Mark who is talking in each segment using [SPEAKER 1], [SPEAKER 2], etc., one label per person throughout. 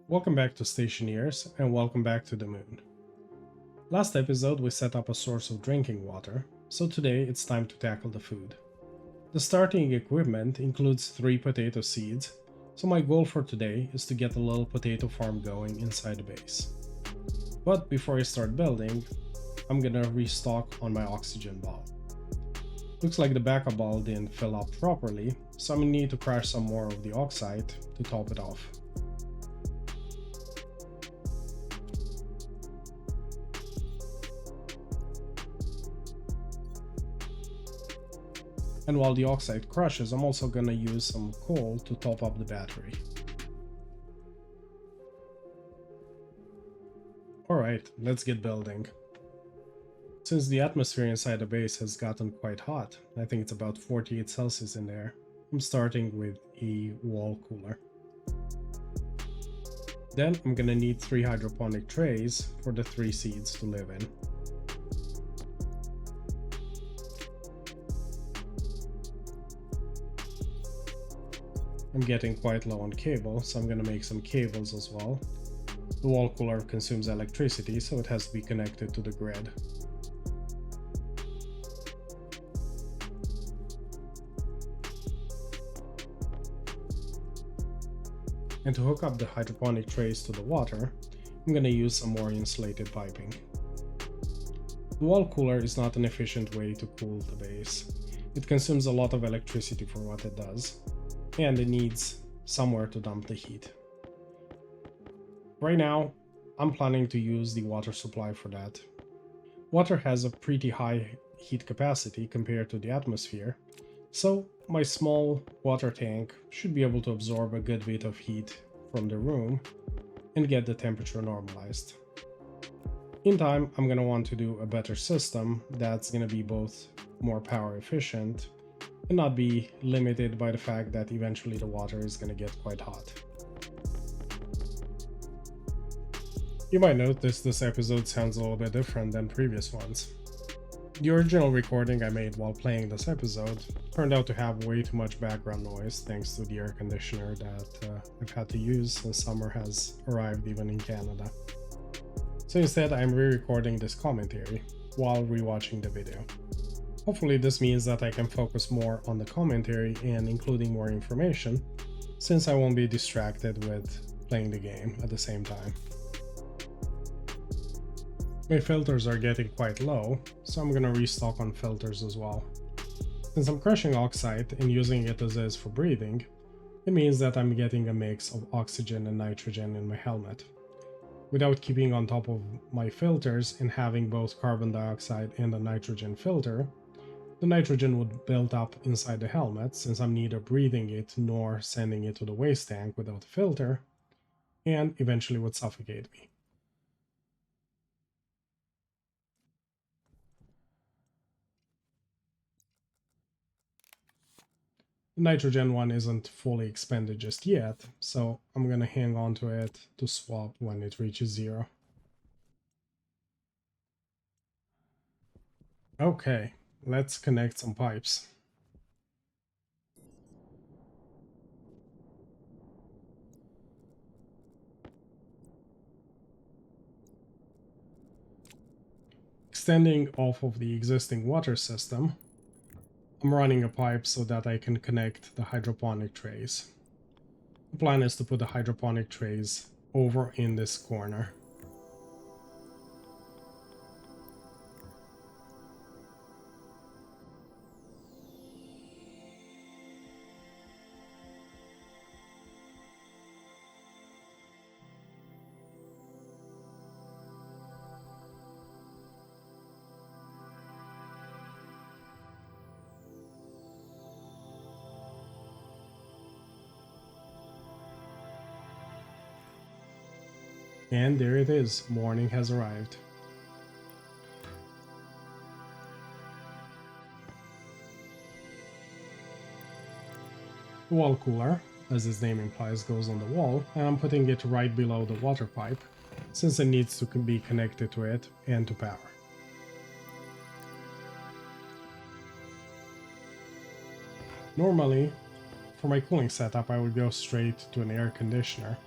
[SPEAKER 1] Welcome back to Stationeers, and welcome back to the moon. Last episode we set up a source of drinking water, so today it's time to tackle the food. The starting equipment includes 3 potato seeds, so my goal for today is to get a little potato farm going inside the base. But before I start building, I'm gonna restock on my oxygen ball. Looks like the backup ball didn't fill up properly, so I'm gonna need to crash some more of the oxide to top it off. And while the oxide crushes, I'm also gonna use some coal to top up the battery. Alright, let's get building. Since the atmosphere inside the base has gotten quite hot, I think it's about 48 Celsius in there, I'm starting with a wall cooler. Then I'm gonna need 3 hydroponic trays for the 3 seeds to live in. I'm getting quite low on cable, so I'm gonna make some cables as well. The wall cooler consumes electricity, so it has to be connected to the grid. And to hook up the hydroponic trays to the water, I'm gonna use some more insulated piping. The wall cooler is not an efficient way to cool the base. It consumes a lot of electricity for what it does, and it needs somewhere to dump the heat. Right now, I'm planning to use the water supply for that. Water has a pretty high heat capacity compared to the atmosphere, so my small water tank should be able to absorb a good bit of heat from the room and get the temperature normalized. In time, I'm going to want to do a better system that's going to be both more power efficient and not be limited by the fact that eventually the water is going to get quite hot. You might notice this episode sounds a little bit different than previous ones. The original recording I made while playing this episode turned out to have way too much background noise thanks to the air conditioner that I've had to use since summer has arrived even in Canada. So instead I'm re-recording this commentary while rewatching the video. Hopefully this means that I can focus more on the commentary and including more information, since I won't be distracted with playing the game at the same time. My filters are getting quite low, so I'm gonna restock on filters as well. Since I'm crushing oxide and using it as is for breathing, it means that I'm getting a mix of oxygen and nitrogen in my helmet. Without keeping on top of my filters and having both carbon dioxide and a nitrogen filter, the nitrogen would build up inside the helmet since I'm neither breathing it nor sending it to the waste tank without a filter, and eventually would suffocate me. The nitrogen one isn't fully expended just yet, so I'm gonna hang on to it to swap when it reaches 0. Okay, let's connect some pipes. Extending off of the existing water system, I'm running a pipe so that I can connect the hydroponic trays. The plan is to put the hydroponic trays over in this corner. And there it is, morning has arrived. The wall cooler, as its name implies, goes on the wall, and I'm putting it right below the water pipe, since it needs to be connected to it and to power. Normally, for my cooling setup I would go straight to an air conditioner,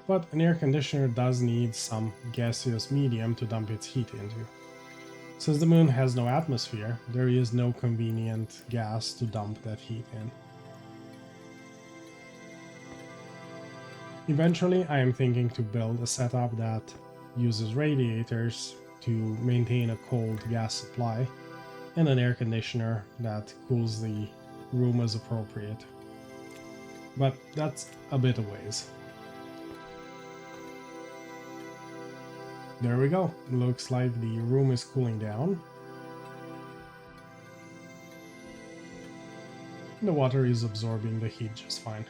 [SPEAKER 1] but an air conditioner does need some gaseous medium to dump its heat into. Since the moon has no atmosphere, there is no convenient gas to dump that heat in. Eventually, I am thinking to build a setup that uses radiators to maintain a cold gas supply and an air conditioner that cools the room as appropriate. But that's a bit of ways. There we go. Looks like the room is cooling down. The water is absorbing the heat just fine.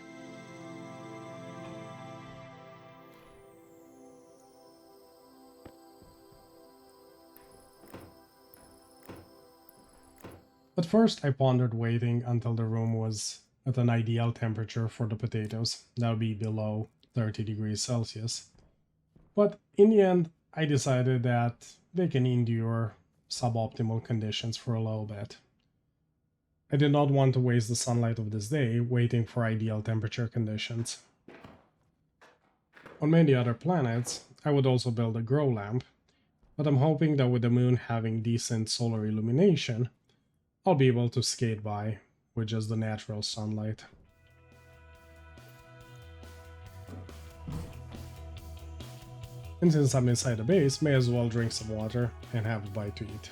[SPEAKER 1] At first, I pondered waiting until the room was at an ideal temperature for the potatoes. That would be below 30 degrees Celsius. But in the end, I decided that they can endure suboptimal conditions for a little bit. I did not want to waste the sunlight of this day waiting for ideal temperature conditions. On many other planets, I would also build a grow lamp, but I'm hoping that with the moon having decent solar illumination, I'll be able to skate by with just the natural sunlight. And since I'm inside the base, may as well drink some water and have a bite to eat.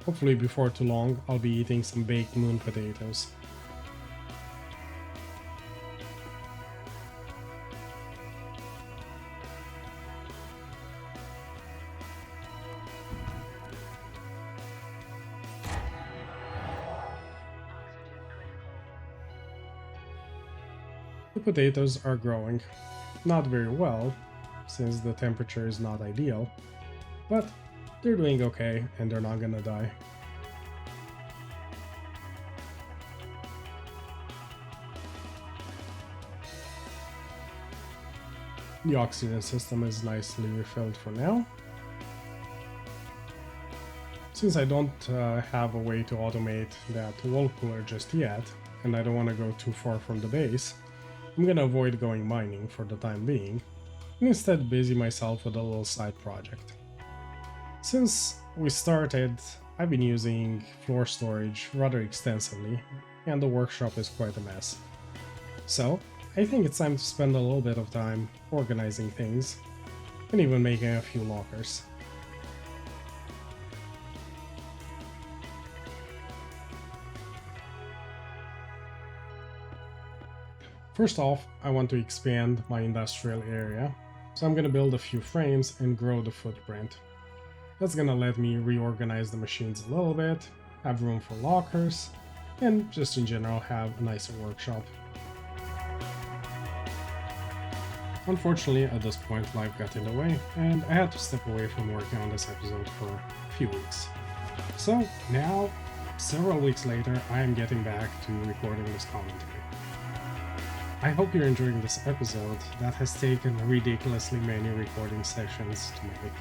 [SPEAKER 1] Hopefully before too long, I'll be eating some baked moon potatoes. The potatoes are growing. Not very well, since the temperature is not ideal, but they're doing okay and they're not gonna die. The oxygen system is nicely refilled for now. Since I don't have a way to automate that wall cooler just yet, and I don't want to go too far from the base, I'm gonna avoid going mining for the time being, and instead busy myself with a little side project. Since we started, I've been using floor storage rather extensively, and the workshop is quite a mess. So, I think it's time to spend a little bit of time organizing things, and even making a few lockers. First off, I want to expand my industrial area, so I'm gonna build a few frames and grow the footprint. That's gonna let me reorganize the machines a little bit, have room for lockers, and just in general have a nicer workshop. Unfortunately, at this point, life got in the way, and I had to step away from working on this episode for a few weeks. So now, several weeks later, I am getting back to recording this commentary. I hope you're enjoying this episode that has taken ridiculously many recording sessions to make.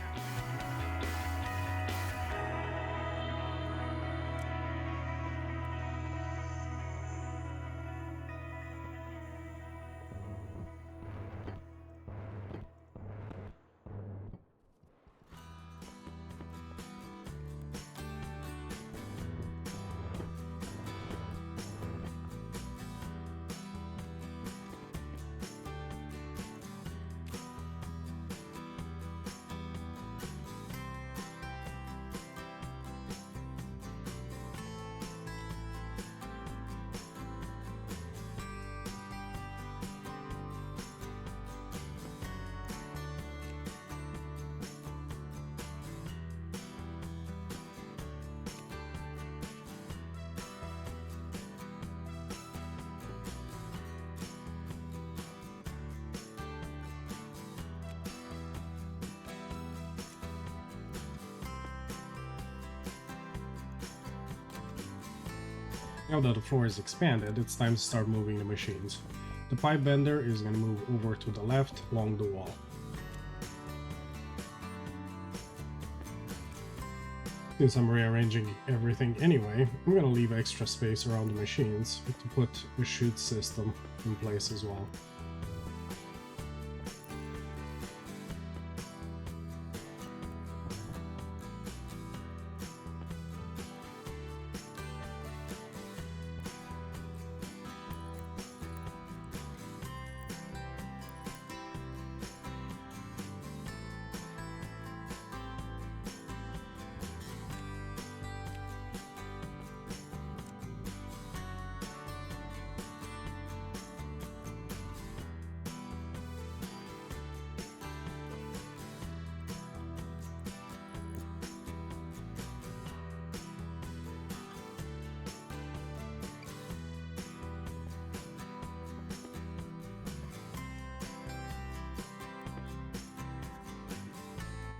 [SPEAKER 1] Now that the floor is expanded, it's time to start moving the machines. The pipe bender is going to move over to the left along the wall. Since I'm rearranging everything anyway, I'm going to leave extra space around the machines to put a chute system in place as well.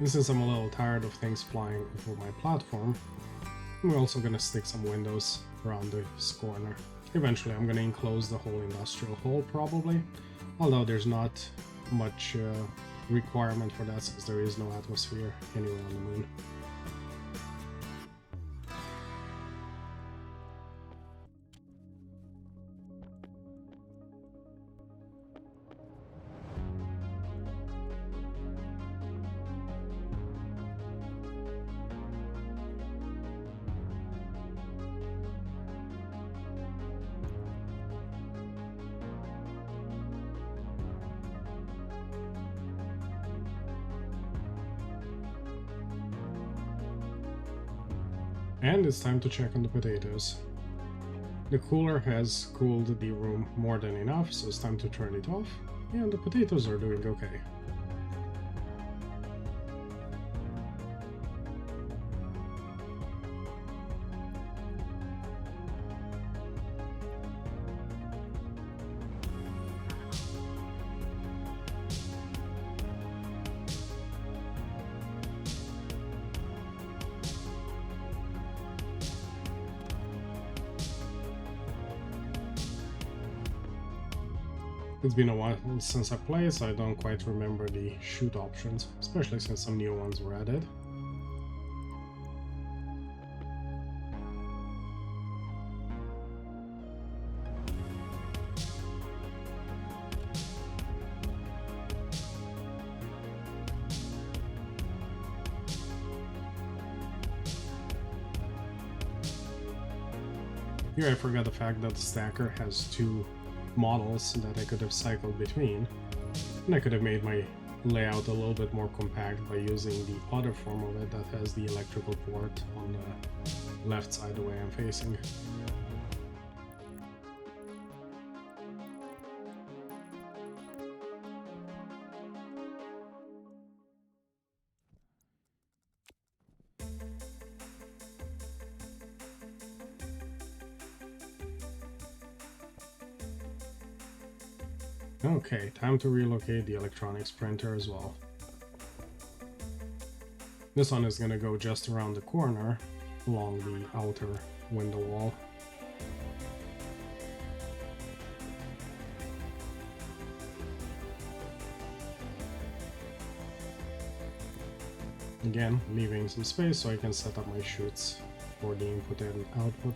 [SPEAKER 1] And since I'm a little tired of things flying over my platform, we're also gonna stick some windows around this corner. Eventually I'm gonna enclose the whole industrial hall probably, although there's not much requirement for that since there is no atmosphere anywhere on the moon. And it's time to check on the potatoes. The cooler has cooled the room more than enough, so it's time to turn it off, and the potatoes are doing okay. It's been a while since I played, so I don't quite remember the shoot options, especially since some new ones were added. Here I forgot the fact that the stacker has two models that I could have cycled between, and I could have made my layout a little bit more compact by using the other form of it that has the electrical port on the left side the way I'm facing. Okay, time to relocate the electronics printer as well. This one is gonna go just around the corner along the outer window wall. Again, leaving some space so I can set up my chutes for the input and output.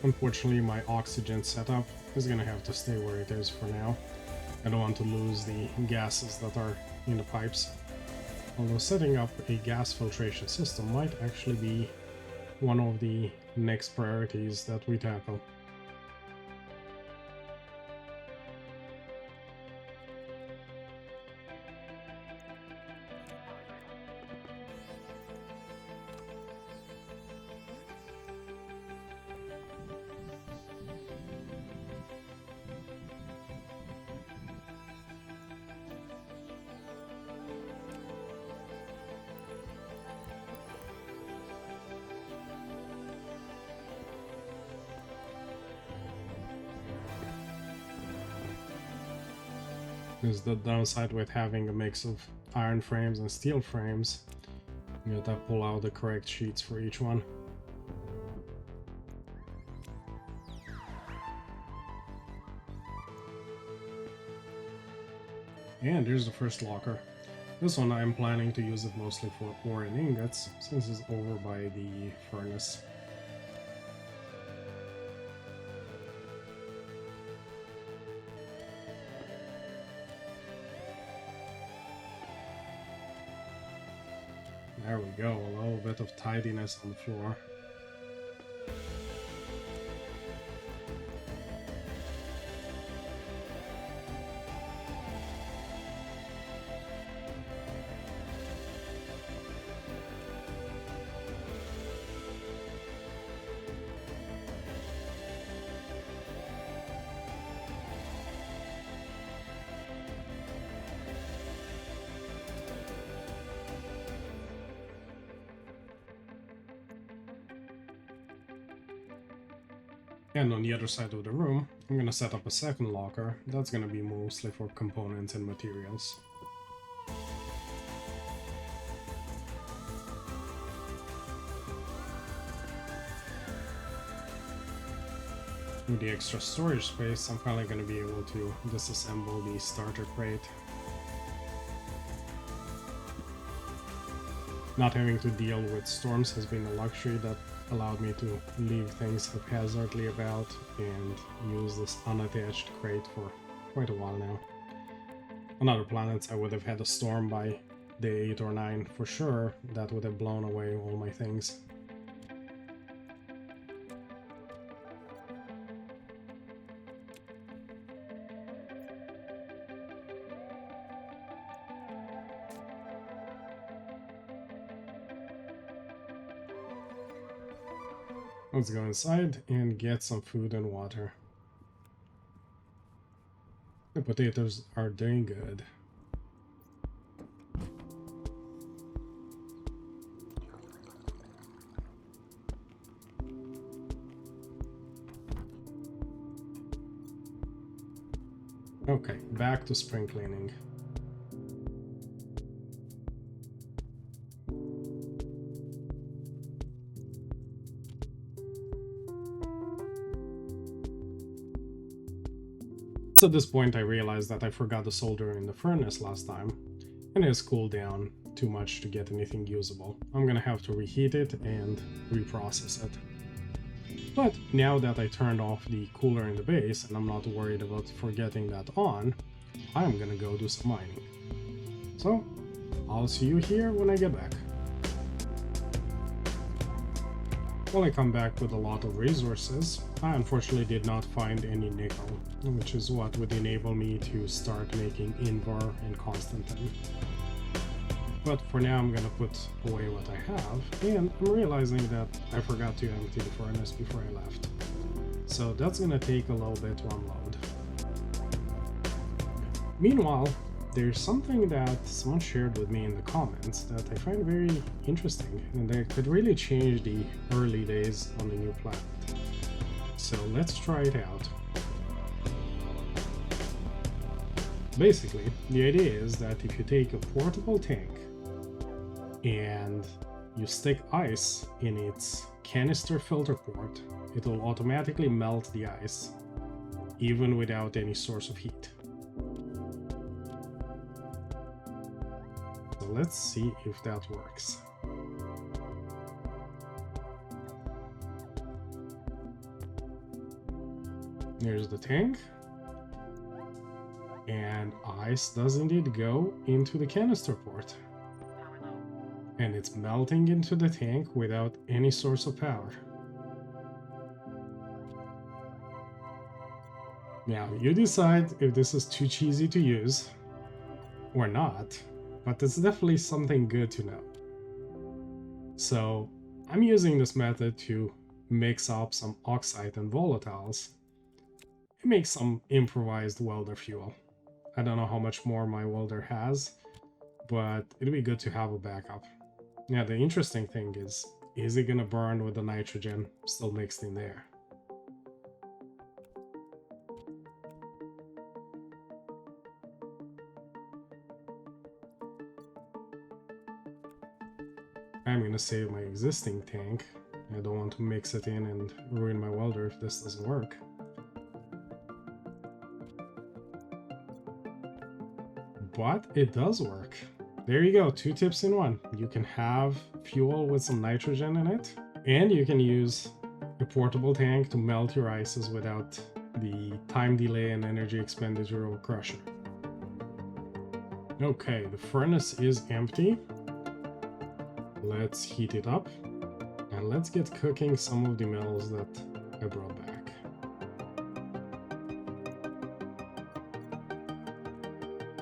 [SPEAKER 1] Unfortunately, my oxygen setup is gonna have to stay where it is for now. I don't want to lose the gases that are in the pipes. Although setting up a gas filtration system might actually be one of the next priorities that we tackle. Is the downside with having a mix of iron frames and steel frames. You have to pull out the correct sheets for each one. And here's the first locker. This one I'm planning to use it mostly for ore and ingots, since it's over by the furnace. There we go, a little bit of tidiness on the floor. And on the other side of the room, I'm gonna set up a second locker. That's gonna be mostly for components and materials. With the extra storage space, I'm finally gonna be able to disassemble the starter crate. Not having to deal with storms has been a luxury that allowed me to leave things haphazardly about and use this unattached crate for quite a while now. On other planets I would have had a storm by day 8 or 9 for sure, that would have blown away all my things. Let's go inside and get some food and water. The potatoes are doing good. Okay, back to spring cleaning. At this point I realized that I forgot to solder in the furnace last time, and it's cooled down too much to get anything usable. I'm gonna have to reheat it and reprocess it. But now that I turned off the cooler in the base and I'm not worried about forgetting that on, I'm gonna go do some mining. So, I'll see you here when I get back. Well, I come back with a lot of resources. I unfortunately did not find any nickel, which is what would enable me to start making Invar and Constantine. But for now I'm gonna put away what I have, and I'm realizing that I forgot to empty the furnace before I left. So that's gonna take a little bit to unload. Meanwhile, there's something that someone shared with me in the comments that I find very interesting, and that could really change the early days on the new planet. So let's try it out. Basically, the idea is that if you take a portable tank and you stick ice in its canister filter port, it will automatically melt the ice, even without any source of heat. Let's see if that works. There's the tank, and ice does indeed go into the canister port, and it's melting into the tank without any source of power. Now you decide if this is too cheesy to use or not, but it's definitely something good to know. So I'm using this method to mix up some oxide and volatiles and make some improvised welder fuel. I don't know how much more my welder has, but it'd be good to have a backup. Now the interesting thing is it gonna burn with the nitrogen still mixed in there? I'm gonna save my existing tank. I don't want to mix it in and ruin my welder if this doesn't work. But it does work. There you go, 2 tips in 1. You can have fuel with some nitrogen in it, and you can use a portable tank to melt your ices without the time delay and energy expenditure of a crusher. Okay, the furnace is empty. Let's heat it up, and let's get cooking some of the metals that I brought back.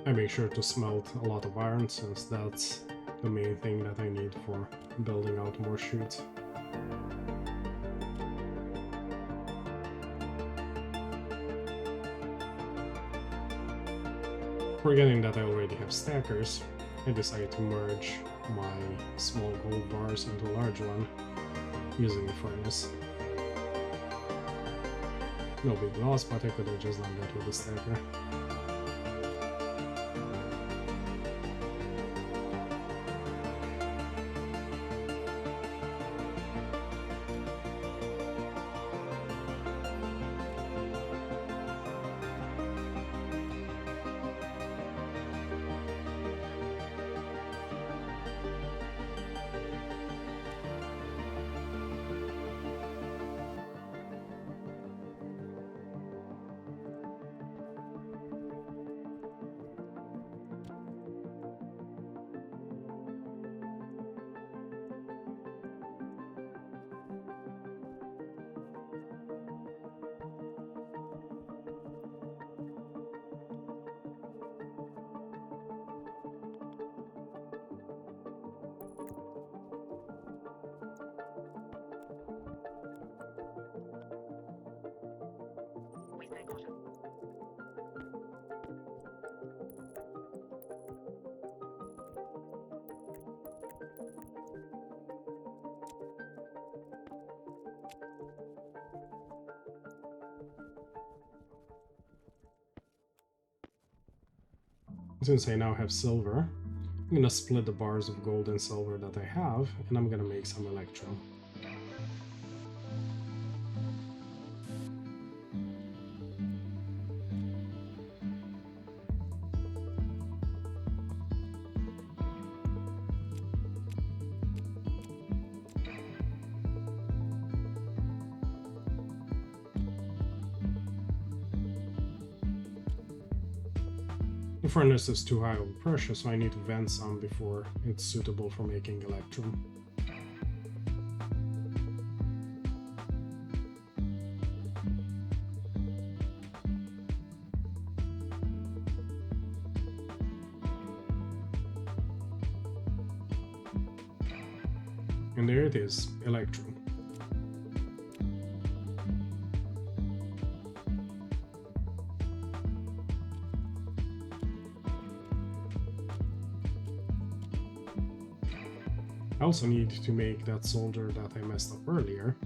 [SPEAKER 1] I make sure to smelt a lot of iron, since that's the main thing that I need for building out more chutes. Forgetting that I already have stackers, I decided to merge my small gold bars into a large one using the furnace. No big loss, but I could have just done that with the stacker. Since I now have silver, I'm gonna split the bars of gold and silver that I have, and I'm gonna make some electrum. The furnace is too high of pressure, so I need to vent some before it's suitable for making electrum. And there it is, electrum. I also need to make that soldier that I messed up earlier.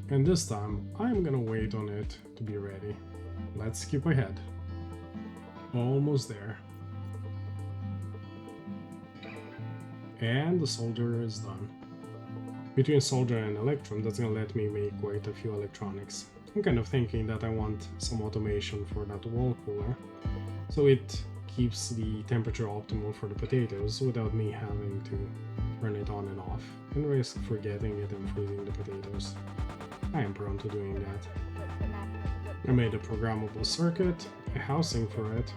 [SPEAKER 1] And this time, I'm gonna wait on it to be ready. Let's skip ahead. Almost there. And the soldier is done. Between soldier and electrum, that's gonna let me make quite a few electronics. I'm kind of thinking that I want some automation for that wall cooler, so it keeps the temperature optimal for the potatoes without me having to turn it on and off and risk forgetting it and freezing the potatoes. I am prone to doing that. I made a programmable circuit, a housing for it,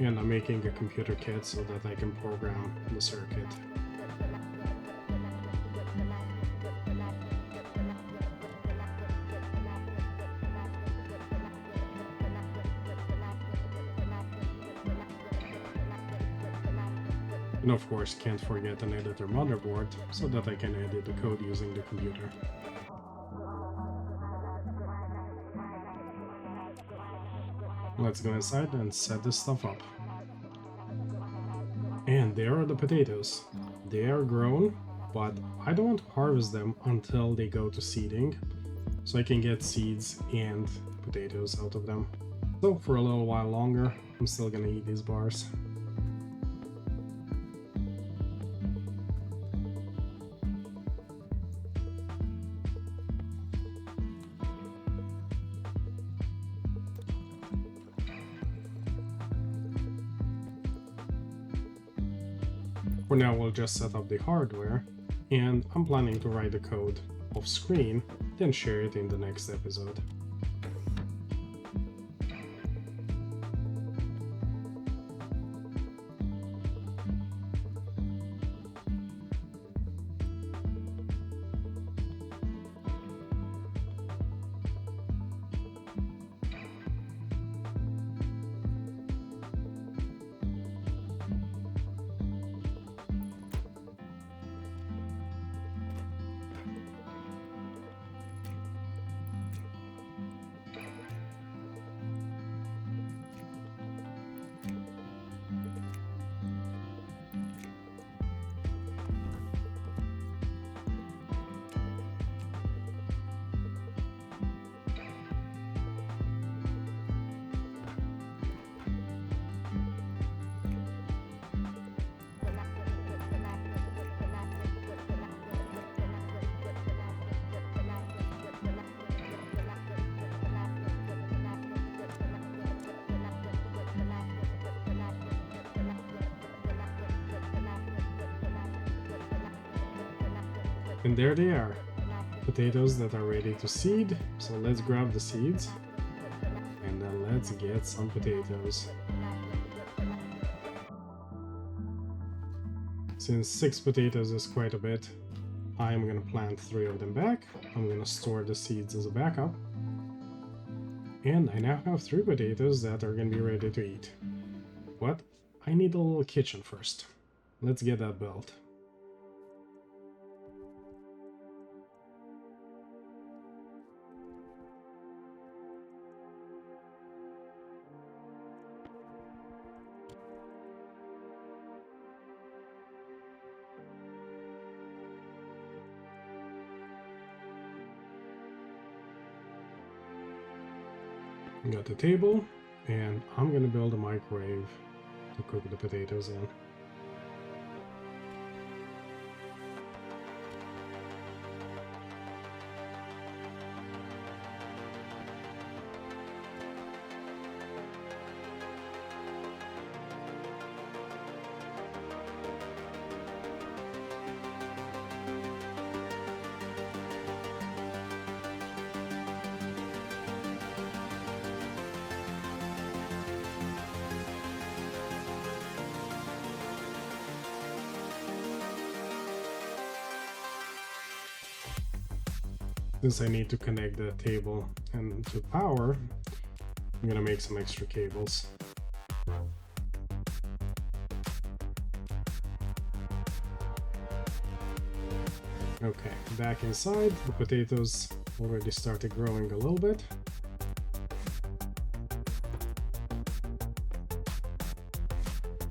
[SPEAKER 1] and I'm making a computer kit so that I can program the circuit. And of course, can't forget an editor motherboard so that I can edit the code using the computer. Let's go inside and set this stuff up. And there are the potatoes. They are grown, but I don't want to harvest them until they go to seeding, so I can get seeds and potatoes out of them. So for a little while longer, I'm still gonna eat these bars. For now, we'll just set up the hardware, and I'm planning to write the code off screen, then share it in the next episode. And there they are, potatoes that are ready to seed. So let's grab the seeds and then let's get some potatoes. Since 6 potatoes is quite a bit, I'm gonna plant 3 of them back. I'm gonna store the seeds as a backup. And I now have 3 potatoes that are gonna be ready to eat. But I need a little kitchen first. Let's get that built. Got the table, and I'm gonna build a microwave to cook the potatoes in. Since I need to connect the table and to power, I'm gonna make some extra cables. Okay, back inside, the potatoes already started growing a little bit.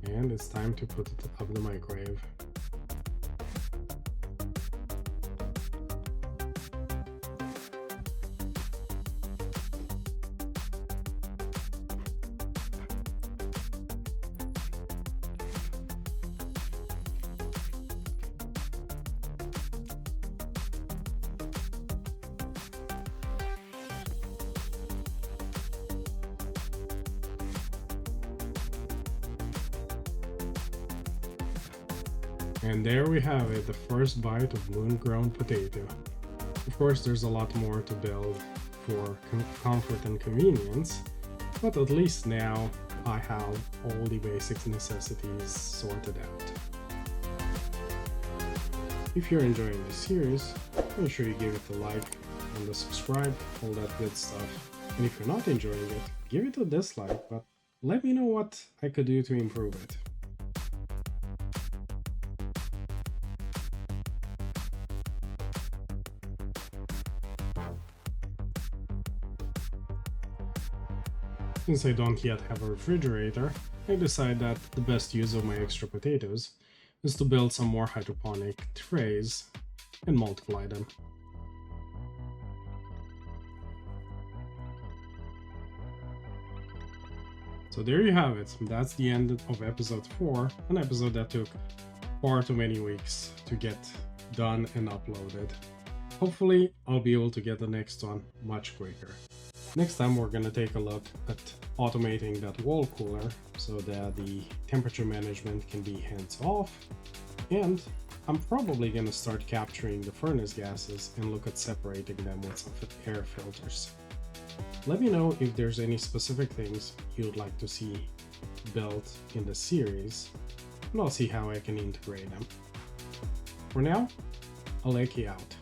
[SPEAKER 1] And it's time to put it up the microwave. And there we have it, the first bite of moon-grown potato. Of course, there's a lot more to build for comfort and convenience, but at least now I have all the basic necessities sorted out. If you're enjoying this series, make sure you give it a like and a subscribe, all that good stuff. And if you're not enjoying it, give it a dislike, but let me know what I could do to improve it. Since I don't yet have a refrigerator, I decided that the best use of my extra potatoes is to build some more hydroponic trays and multiply them. So there you have it. That's the end of episode 4, an episode that took far too many weeks to get done and uploaded. Hopefully I'll be able to get the next one much quicker. Next time we're going to take a look at automating that wall cooler so that the temperature management can be hands off, and I'm probably going to start capturing the furnace gases and look at separating them with some air filters. Let me know if there's any specific things you'd like to see built in the series, and I'll see how I can integrate them. For now, I'll let you out.